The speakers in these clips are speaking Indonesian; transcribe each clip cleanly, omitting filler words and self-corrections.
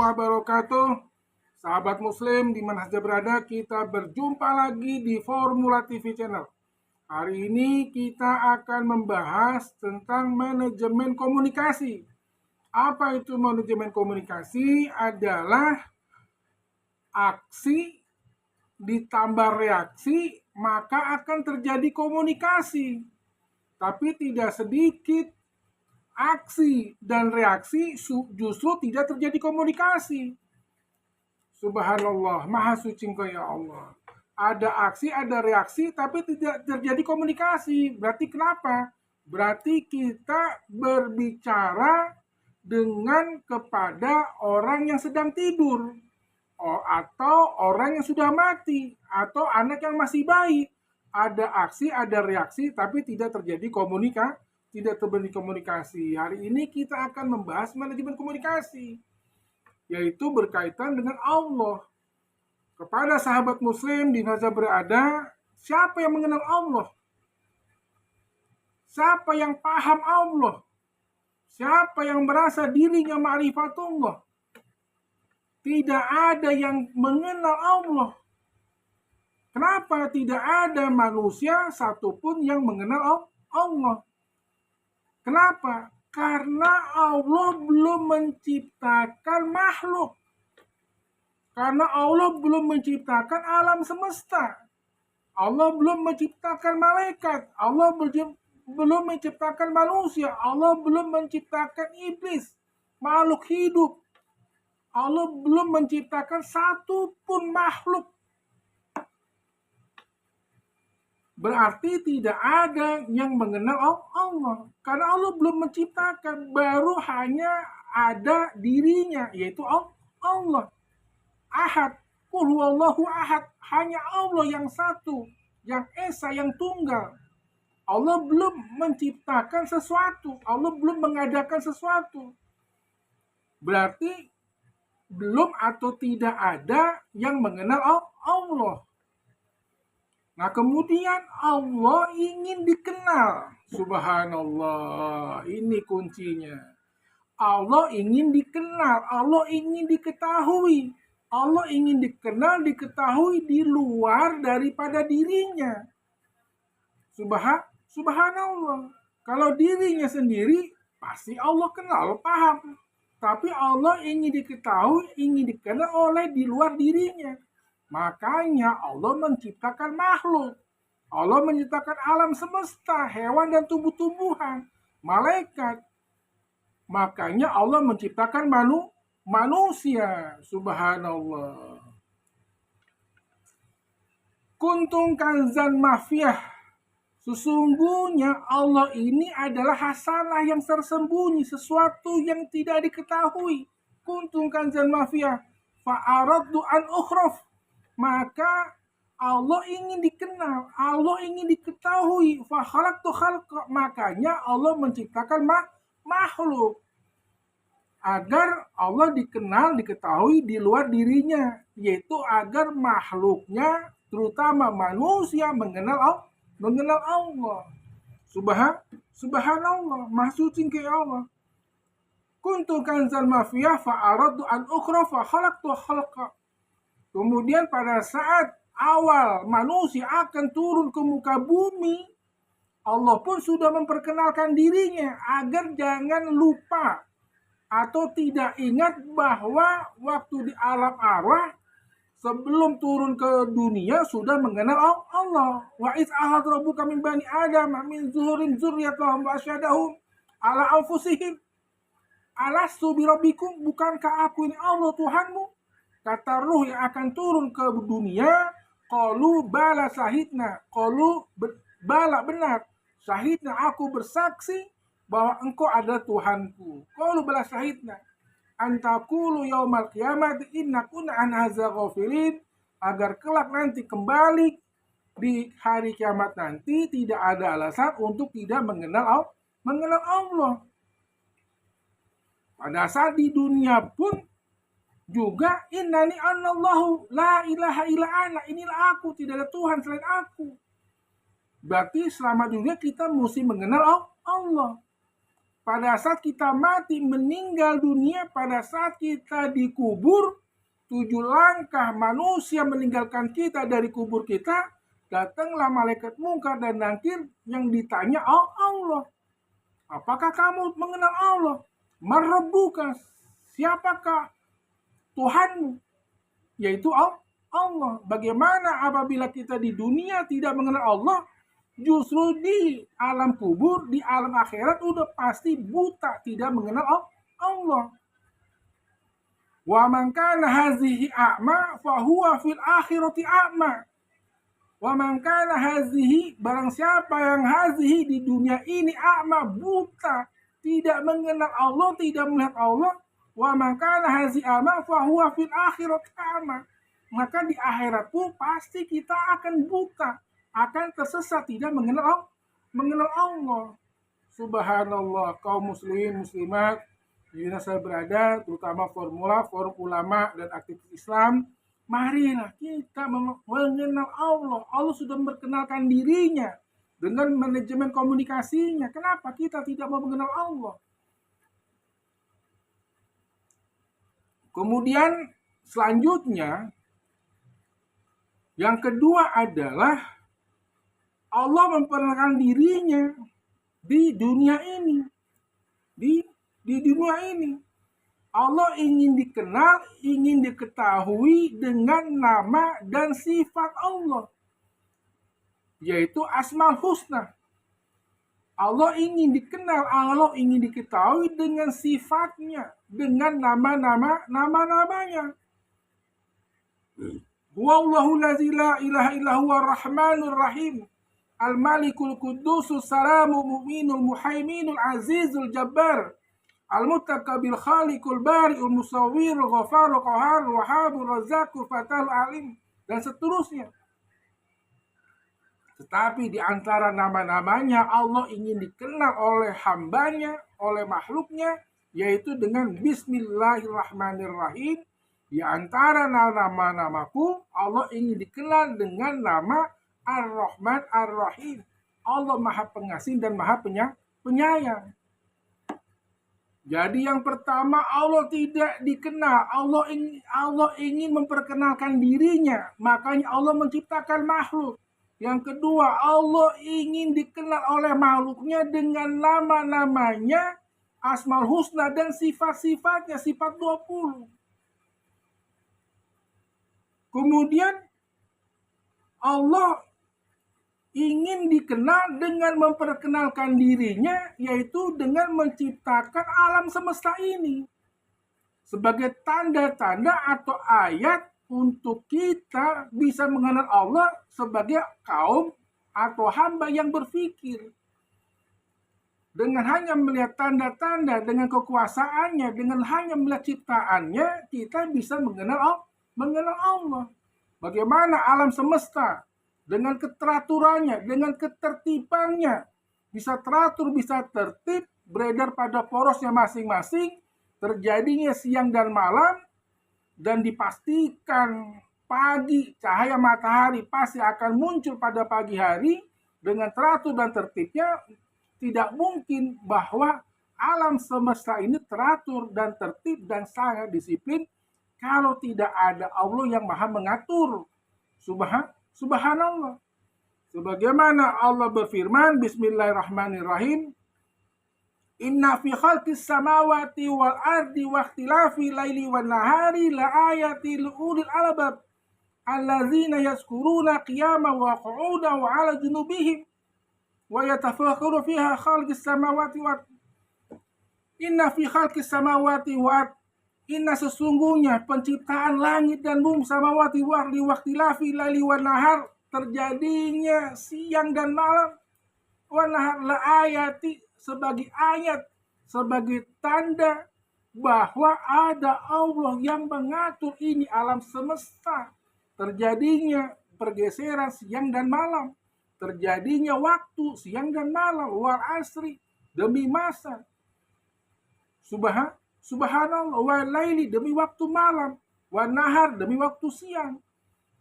warahmatullahi wabarakatuh. Sahabat muslim di mana saja berada, kita berjumpa lagi di Formula TV Channel. Hari ini kita akan membahas tentang manajemen komunikasi. Apa itu manajemen komunikasi? Adalah aksi ditambah reaksi, maka akan terjadi komunikasi. Tapi tidak sedikit aksi dan reaksi justru tidak terjadi komunikasi. Subhanallah, maha suci Engkau ya Allah. Ada aksi, ada reaksi, tapi tidak terjadi komunikasi. Berarti kenapa? Berarti kita berbicara dengan kepada orang yang sedang tidur, atau orang yang sudah mati, atau anak yang masih bayi. Ada aksi, ada reaksi, tapi tidak terjadi komunikasi. Hari ini kita akan membahas manajemen komunikasi, yaitu berkaitan dengan Allah. Kepada sahabat muslim di mana berada, siapa yang mengenal Allah? Siapa yang paham Allah? Siapa yang merasa dirinya ma'rifatullah? Tidak ada yang mengenal Allah. Kenapa tidak ada manusia satupun yang mengenal Allah? Kenapa? Karena Allah belum menciptakan makhluk. Karena Allah belum menciptakan alam semesta. Allah belum menciptakan malaikat. Allah belum menciptakan manusia. Allah belum menciptakan iblis, makhluk hidup. Allah belum menciptakan satupun makhluk. Berarti tidak ada yang mengenal Allah. Karena Allah belum menciptakan, baru hanya ada dirinya, yaitu Allah. Ahad, Qul huwallahu ahad, hanya Allah yang satu, yang esa, yang tunggal. Allah belum menciptakan sesuatu, Allah belum mengadakan sesuatu. Berarti belum atau tidak ada yang mengenal Allah. Nah, kemudian Allah ingin dikenal. Subhanallah, ini kuncinya. Allah ingin dikenal, Allah ingin diketahui. Allah ingin dikenal, diketahui di luar daripada dirinya. Subhanallah. Kalau dirinya sendiri, pasti Allah kenal, paham. Tapi Allah ingin diketahui, ingin dikenal oleh di luar dirinya. Makanya Allah menciptakan makhluk. Allah menciptakan alam semesta, hewan dan tumbuh-tumbuhan, malaikat. Makanya Allah menciptakan manusia. Subhanallah. Kuntum kanzan mafiyah. Sesungguhnya Allah ini adalah hasanah yang tersembunyi, sesuatu yang tidak diketahui. Kuntum kanzan mafiyah. Fa'araddu an ukhraf. Maka Allah ingin dikenal, Allah ingin diketahui. Fakhalaqtu khalqa, makanya Allah menciptakan makhluk agar Allah dikenal, diketahui di luar dirinya, yaitu agar makhluknya, terutama manusia, mengenal Allah. Subhanallah, maha suci Allah. Kuntu kanzal mafiyah fa'aradtu an ukhra fa khalaqtu khalqa. Kemudian pada saat awal manusia akan turun ke muka bumi, Allah pun sudah memperkenalkan dirinya agar jangan lupa atau tidak ingat bahwa waktu di alam arwah sebelum turun ke dunia sudah mengenal Allah. Wa iz ahad rabbuka min bani Adam min zuhurim dzurriyyatahum wa asyhadahum ala anfusihim alastu birabbikum, bukankah aku ini Allah Tuhanmu? Kata ruh yang akan turun ke dunia, qalu bala syahidna, qalu bala benar, syahidna aku bersaksi bahwa engkau adalah Tuhanku. Qalu bala syahidna antaqulu yaumal qiyamati inna kunna an hadza ghafilin, agar kelak nanti kembali di hari kiamat nanti tidak ada alasan untuk tidak mengenal Allah. Pada saat di dunia pun juga innani anallahu la ilaha illa ana, inilah aku, tidak ada Tuhan selain aku. Berarti selama dunia kita mesti mengenal Allah. pada saat kita mati, meninggal dunia, pada saat kita dikubur, 7 langkah manusia meninggalkan kita dari kubur kita, datanglah malaikat mungkar dan nakir yang ditanya Allah. Apakah kamu mengenal Allah? Marabbuka, siapakah Tuhanmu? Yaitu Allah. Bagaimana apabila kita di dunia tidak mengenal Allah, justru di alam kubur, di alam akhirat udah pasti buta, tidak mengenal Allah. Wa man kana hazihi a'ma fa huwa fil akhirati a'ma. Wa man kana hazihi, barang siapa yang hazihi di dunia ini a'ma, buta, tidak mengenal Allah, tidak melihat Allah. Wa man kana hazihi a'ma fa huwa fil akhirati a'ma. Maka di akhirat pun pasti kita akan buta, akan tersesat, tidak mengenal Allah. Subhanallah, kaum muslimin muslimat di mana saya berada, terutama forum ulama dan aktivis Islam, marilah kita mengenal Allah. Allah sudah memperkenalkan dirinya dengan manajemen komunikasinya. Kenapa kita tidak mau mengenal Allah? Kemudian selanjutnya, yang kedua adalah Allah memperkenalkan dirinya di dunia ini. Di dunia ini, Allah ingin dikenal, ingin diketahui dengan nama dan sifat Allah, yaitu Asmaul Husna. Allah ingin dikenal, Allah ingin diketahui dengan sifatnya, dengan nama-namanya. Huwallahu lazi la ilaha illa huwa rahmanur rahim. Al-Malikul Qudusus Salamul Mu'minul Muhaiminul Azizul Jabbar. Al-Muttaqabil Khaliqul Bari'ul Musawwirul Ghafarul Qahar Wahabul Razzaqul Fatahul Alim, dan seterusnya. Tetapi di antara nama-namanya Allah ingin dikenal oleh hambanya, oleh makhluknya, yaitu dengan Bismillahirrahmanirrahim. Di antara nama-namaku, Allah ingin dikenal dengan nama Ar-Rahman Ar-Rahim. Allah Maha Pengasih dan Maha Penyayang. Jadi yang pertama, Allah tidak dikenal. Allah ingin memperkenalkan dirinya. Makanya Allah menciptakan makhluk. Yang kedua, Allah ingin dikenal oleh makhluknya dengan nama-namanya, Asmaul Husna, dan sifat-sifatnya, sifat 20. Kemudian Allah ingin dikenal dengan memperkenalkan dirinya, yaitu dengan menciptakan alam semesta ini sebagai tanda-tanda atau ayat untuk kita bisa mengenal Allah sebagai kaum atau hamba yang berpikir. Dengan hanya melihat tanda-tanda, dengan kekuasaannya, dengan hanya melihat ciptaannya, kita bisa mengenal Allah. Bagaimana alam semesta dengan keteraturannya, dengan ketertibannya, bisa teratur, bisa tertib, beredar pada porosnya masing-masing, terjadinya siang dan malam, dan dipastikan pagi, cahaya matahari pasti akan muncul pada pagi hari, dengan teratur dan tertibnya. Tidak mungkin bahwa alam semesta ini teratur dan tertib dan sangat disiplin kalau tidak ada Allah yang Maha mengatur. Subhanallah. Sebagaimana Allah berfirman, Bismillahirrahmanirrahim. Inna fi khalqis samawati wal ardi wa ikhtilafi laili wan nahari la ayati li ulil albab allazina yazkuruna qiyaman wa qu'udan wa 'ala junubihim wa yatafakkaruna fiha khalqis samawati wa inna fi khalqis samawati wa inna, sesungguhnya penciptaan langit dan bumi, samawati wa ardi wa ikhtilafi laili wan nahar, terjadinya siang dan malam, wa nahar la ayati, sebagai ayat, sebagai tanda bahwa ada Allah yang mengatur ini alam semesta. Terjadinya pergeseran siang dan malam, terjadinya waktu siang dan malam, wal asri, demi masa, subhanallah, wal laili, demi waktu malam, wal nahar, demi waktu siang.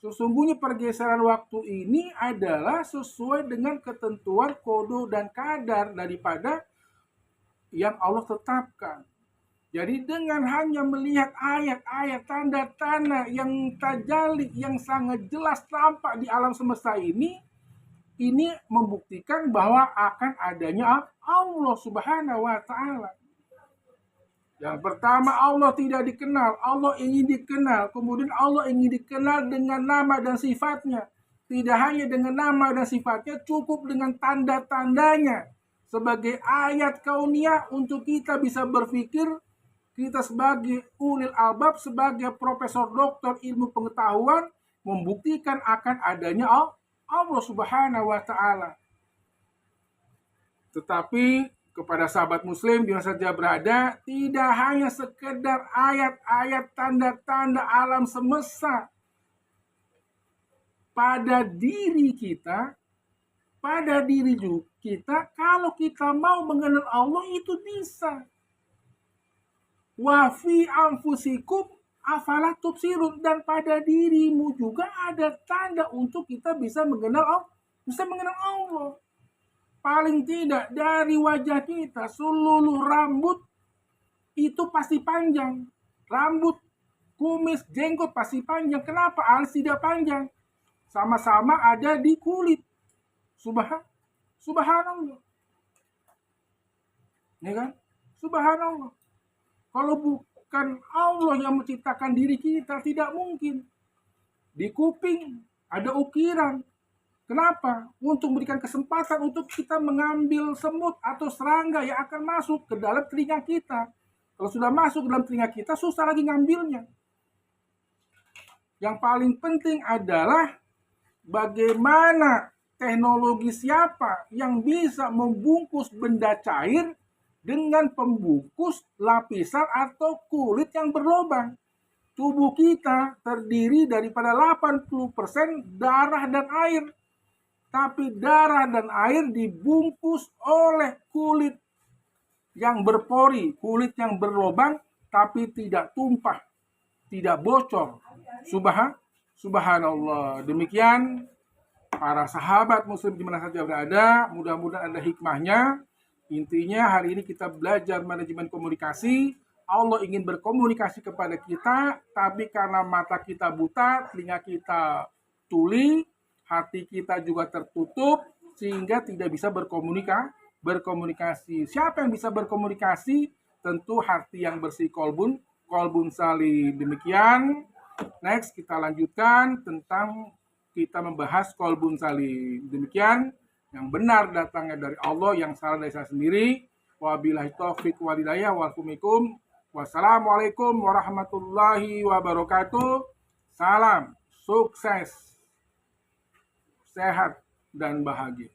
Sesungguhnya pergeseran waktu ini adalah sesuai dengan ketentuan kodo dan kadar daripada yang Allah tetapkan. Jadi dengan hanya melihat ayat-ayat, tanda-tanda yang tajali, yang sangat jelas tampak di alam semesta ini membuktikan bahwa akan adanya Allah Subhanahu wa Ta'ala. Yang pertama, Allah tidak dikenal, Allah ingin dikenal. Kemudian Allah ingin dikenal dengan nama dan sifatnya. Tidak hanya dengan nama dan sifatnya, cukup dengan tanda-tandanya sebagai ayat kauniyah untuk kita bisa berpikir. Kita sebagai ulil albab, sebagai profesor doktor ilmu pengetahuan, membuktikan akan adanya Allah Subhanahu wa Ta'ala. Tetapi kepada sahabat muslim di mana saja berada, tidak hanya sekedar ayat-ayat tanda-tanda alam semesta pada diri kita, kalau kita mau mengenal Allah itu bisa. Wa fi anfusikum afala tubsirun, dan pada dirimu juga ada tanda untuk kita bisa mengenal Allah. Paling tidak dari wajah kita seluruh rambut itu pasti panjang. Rambut, kumis, jenggot pasti panjang. Kenapa alis tidak panjang? Sama-sama ada di kulit. Subhanallah. Ya kan? Subhanallah. Kalau bukan Allah yang menciptakan diri kita, tidak mungkin. Di kuping ada ukiran. Kenapa? Untuk memberikan kesempatan untuk kita mengambil semut atau serangga yang akan masuk ke dalam telinga kita. Kalau sudah masuk ke dalam telinga kita, susah lagi ngambilnya. Yang paling penting adalah bagaimana teknologi siapa yang bisa membungkus benda cair dengan pembungkus lapisan atau kulit yang berlubang. Tubuh kita terdiri daripada 80% darah dan air. Tapi darah dan air dibungkus oleh kulit yang berpori, kulit yang berlubang, tapi tidak tumpah, tidak bocor. Subhanallah. Demikian para sahabat muslim di mana saja berada, mudah-mudahan ada hikmahnya. Intinya hari ini kita belajar manajemen komunikasi. Allah ingin berkomunikasi kepada kita, tapi karena mata kita buta, telinga kita tuli, hati kita juga tertutup, sehingga tidak bisa berkomunikasi. Siapa yang bisa berkomunikasi? Tentu hati yang bersih, kolbun salim. Demikian. Next kita lanjutkan tentang kita membahas kolbun salim. Demikian. Yang benar datangnya dari Allah, yang salah dari saya sendiri. Wabillahi taufiq wal hidayah. Wassalamualaikum warahmatullahi wabarakatuh. Salam sukses, sehat dan bahagia.